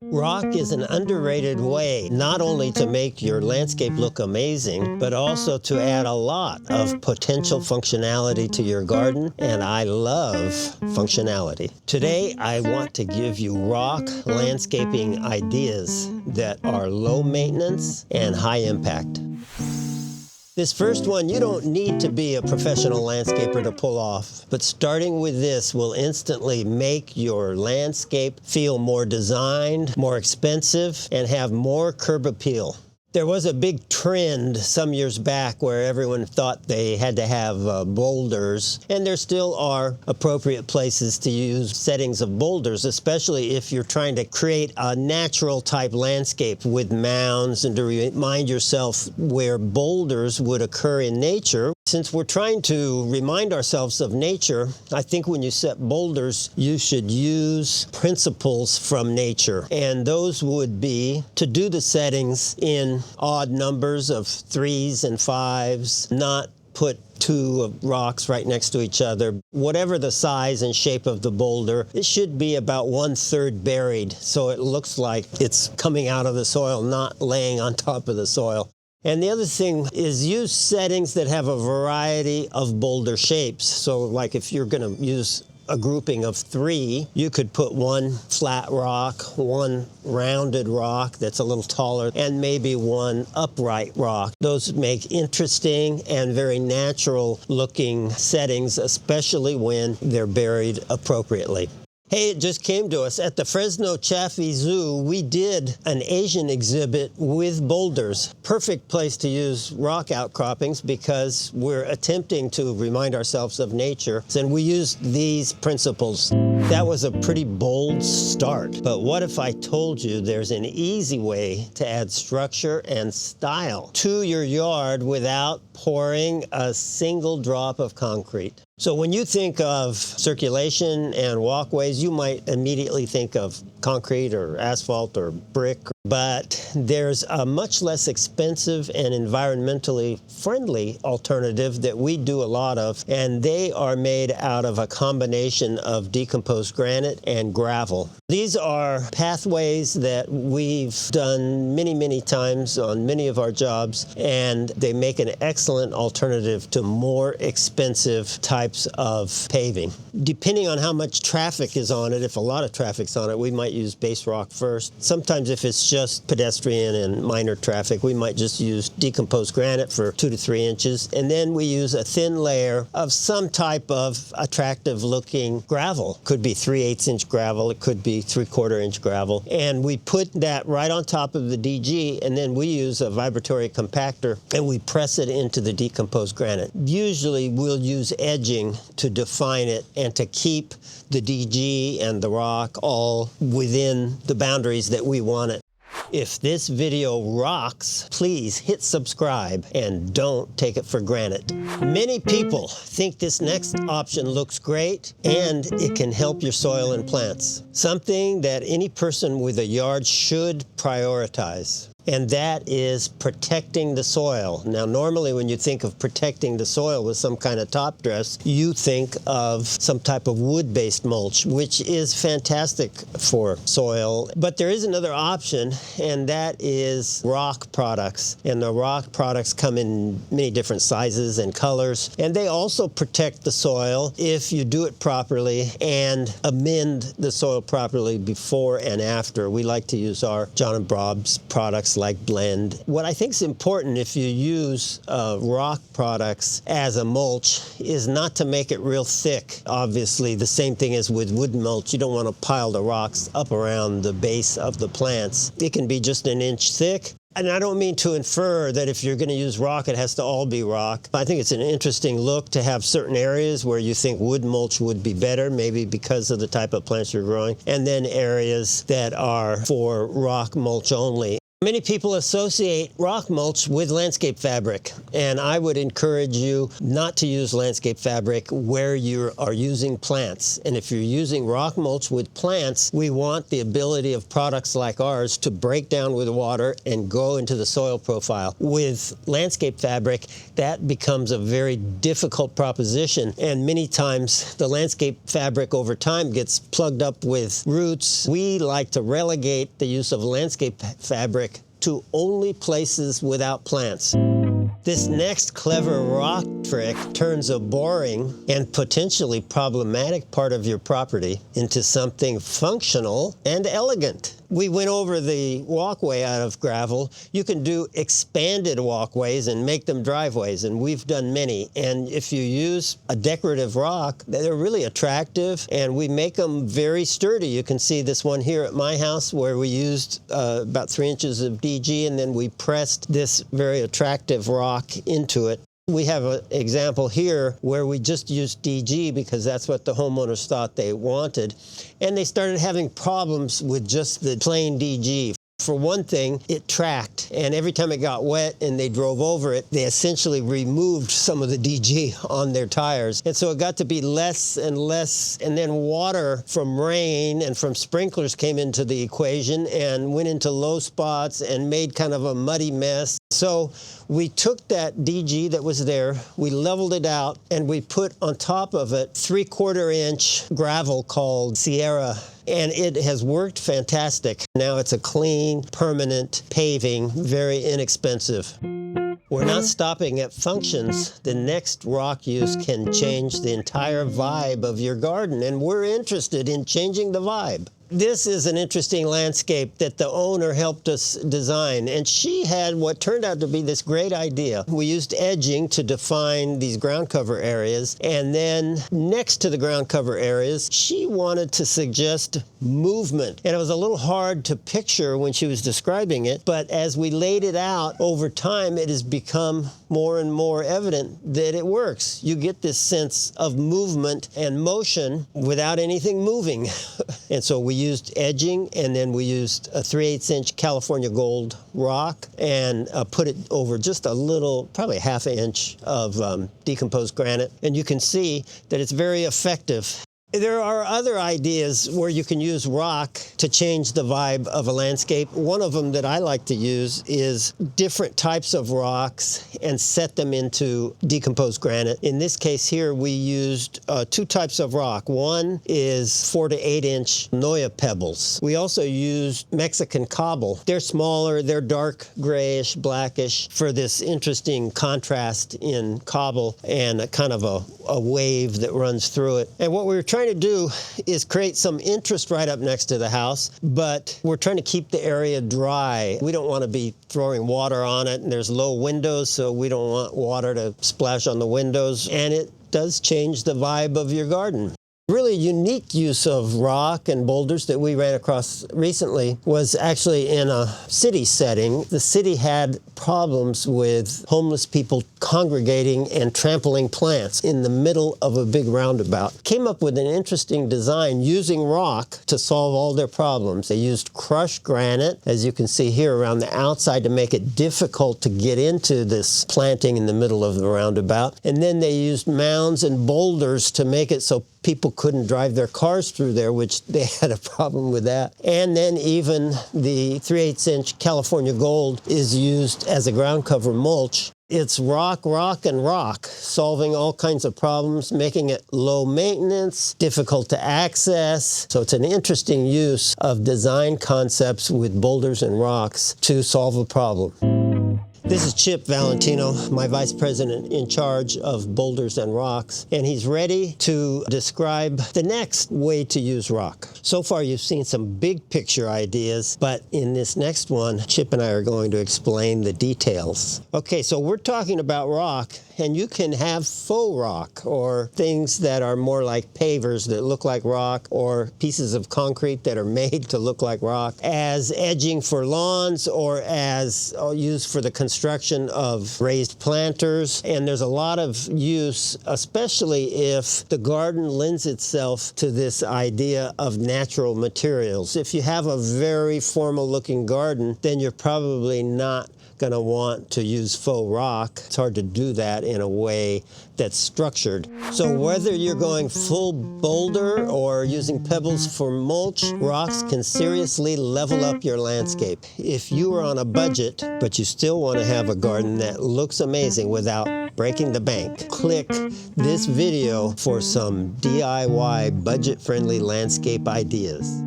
Rock is an underrated way not only to make your landscape look amazing, but also to add a lot of potential functionality to your garden, and I love functionality. Today, I want to give you rock landscaping ideas that are low maintenance and high impact. This first one, you don't need to be a professional landscaper to pull off, but starting with this will instantly make your landscape feel more designed, more expensive, and have more curb appeal. There was a big trend some years back where everyone thought they had to have boulders, and there still are appropriate places to use settings of boulders, especially if you're trying to create a natural type landscape with mounds and to remind yourself where boulders would occur in nature. Since we're trying to remind ourselves of nature, I think when you set boulders, you should use principles from nature. And those would be to do the settings in odd numbers of 3s and 5s, not put two rocks right next to each other. Whatever the size and shape of the boulder, it should be about 1/3 buried, so it looks like it's coming out of the soil, not laying on top of the soil. And the other thing is use settings that have a variety of boulder shapes. So like if you're going to use a grouping of 3, you could put one flat rock, one rounded rock that's a little taller, and maybe one upright rock. Those make interesting and very natural looking settings, especially when they're buried appropriatly. Hey, it just came to us. At the Fresno Chaffee Zoo, we did an Asian exhibit with boulders. Perfect place to use rock outcroppings because we're attempting to remind ourselves of nature, and we used these principles. That was a pretty bold start, but what if I told you there's an easy way to add structure and style to your yard without pouring a single drop of concrete? So when you think of circulation and walkways, you might immediately think of concrete or asphalt or brick, but there's a much less expensive and environmentally friendly alternative that we do a lot of, and they are made out of a combination of decomposed granite and gravel. These are pathways that we've done many, many times on many of our jobs, and they make an excellent alternative to more expensive types of paving. Depending on how much traffic is on it, if a lot of traffic's on it, we might use base rock first. Sometimes if it's just pedestrian and minor traffic, we might just use decomposed granite for 2 to 3 inches. And then we use a thin layer of some type of attractive looking gravel. Could be 3/8 inch gravel, it could be 3/4 inch gravel. And we put that right on top of the DG, and then we use a vibratory compactor and we press it into the decomposed granite. Usually we'll use edging to define it and to keep the DG and the rock all within the boundaries that we want it. If this video rocks, please hit subscribe and don't take it for granted. Many people think this next option looks great and it can help your soil and plants. Something that any person with a yard should prioritize. And that is protecting the soil. Now, normally when you think of protecting the soil with some kind of top dress, you think of some type of wood-based mulch, which is fantastic for soil. But there is another option, and that is rock products. And the rock products come in many different sizes and colors. And they also protect the soil if you do it properly and amend the soil properly before and after. We like to use our John & Brob's products like Blend. What I think is important if you use rock products as a mulch is not to make it real thick. Obviously, the same thing as with wood mulch. You don't want to pile the rocks up around the base of the plants. It can be just 1 inch thick. And I don't mean to infer that if you're going to use rock, it has to all be rock. I think it's an interesting look to have certain areas where you think wood mulch would be better, maybe because of the type of plants you're growing, and then areas that are for rock mulch only. Many people associate rock mulch with landscape fabric, and I would encourage you not to use landscape fabric where you are using plants. And if you're using rock mulch with plants, we want the ability of products like ours to break down with water and go into the soil profile. With landscape fabric, that becomes a very difficult proposition, and many times the landscape fabric over time gets plugged up with roots. We like to relegate the use of landscape fabric to only places without plants. This next clever rock trick turns a boring and potentially problematic part of your property into something functional and elegant. We went over the walkway out of gravel. You can do expanded walkways and make them driveways, and we've done many. And if you use a decorative rock, they're really attractive, and we make them very sturdy. You can see this one here at my house where we used about 3 inches of DG, and then we pressed this very attractive rock into it. We have an example here where we just used DG because that's what the homeowners thought they wanted, and they started having problems with just the plain DG. For one thing, it tracked, and every time it got wet and they drove over it, they essentially removed some of the DG on their tires. And so it got to be less and less, and then water from rain and from sprinklers came into the equation and went into low spots and made kind of a muddy mess. So we took that DG that was there, we leveled it out, and we put on top of it 3/4 inch gravel called Sierra, and it has worked fantastic. Now it's a clean, permanent paving, very inexpensive. We're not stopping at functions. The next rock use can change the entire vibe of your garden, and we're interested in changing the vibe. This is an interesting landscape that the owner helped us design, and she had what turned out to be this great idea. We used edging to define these ground cover areas, and then next to the ground cover areas, she wanted to suggest movement. And it was a little hard to picture when she was describing it, but as we laid it out over time, it has become more and more evident that it works. You get this sense of movement and motion without anything moving. And so we used edging, and then we used a 3/8 inch California gold rock and put it over just a little, probably a ½ inch of decomposed granite. And you can see that it's very effective. There are other ideas where you can use rock to change the vibe of a landscape. One of them that I like to use is different types of rocks and set them into decomposed granite. In this case here, we used 2 types of rock. One is 4 to 8 inch Noya pebbles. We also used Mexican cobble. They're smaller, they're dark grayish, blackish for this interesting contrast in cobble and a kind of a wave that runs through it. And what we were trying to do is create some interest right up next to the house, but we're trying to keep the area dry. We don't want to be throwing water on it, and there's low windows, so we don't want water to splash on the windows, and it does change the vibe of your garden. Really unique use of rock and boulders that we ran across recently was actually in a city setting. The city had problems with homeless people congregating and trampling plants in the middle of a big roundabout. Came up with an interesting design using rock to solve all their problems. They used crushed granite, as you can see here, around the outside to make it difficult to get into this planting in the middle of the roundabout. And then they used mounds and boulders to make it so people couldn't drive their cars through there, which they had a problem with that. And then even the 3/8 inch California gold is used as a ground cover mulch. It's rock, rock, and rock, solving all kinds of problems, making it low maintenance, difficult to access. So it's an interesting use of design concepts with boulders and rocks to solve a problem. This is Chip Valentino, my vice president in charge of boulders and rocks, and he's ready to describe the next way to use rock. So far you've seen some big picture ideas, but in this next one, Chip and I are going to explain the details. Okay, so we're talking about rock, and you can have faux rock, or things that are more like pavers that look like rock, or pieces of concrete that are made to look like rock, as edging for lawns or as used for the construction construction of raised planters, and there's a lot of use, especially if the garden lends itself to this idea of natural materials. If you have a very formal-looking garden, then you're probably not going to want to use faux rock. It's hard to do that in a way that's structured. So whether you're going full boulder or using pebbles for mulch, rocks can seriously level up your landscape. If you are on a budget, but you still want to have a garden that looks amazing without breaking the bank, click this video for some DIY budget-friendly landscape ideas.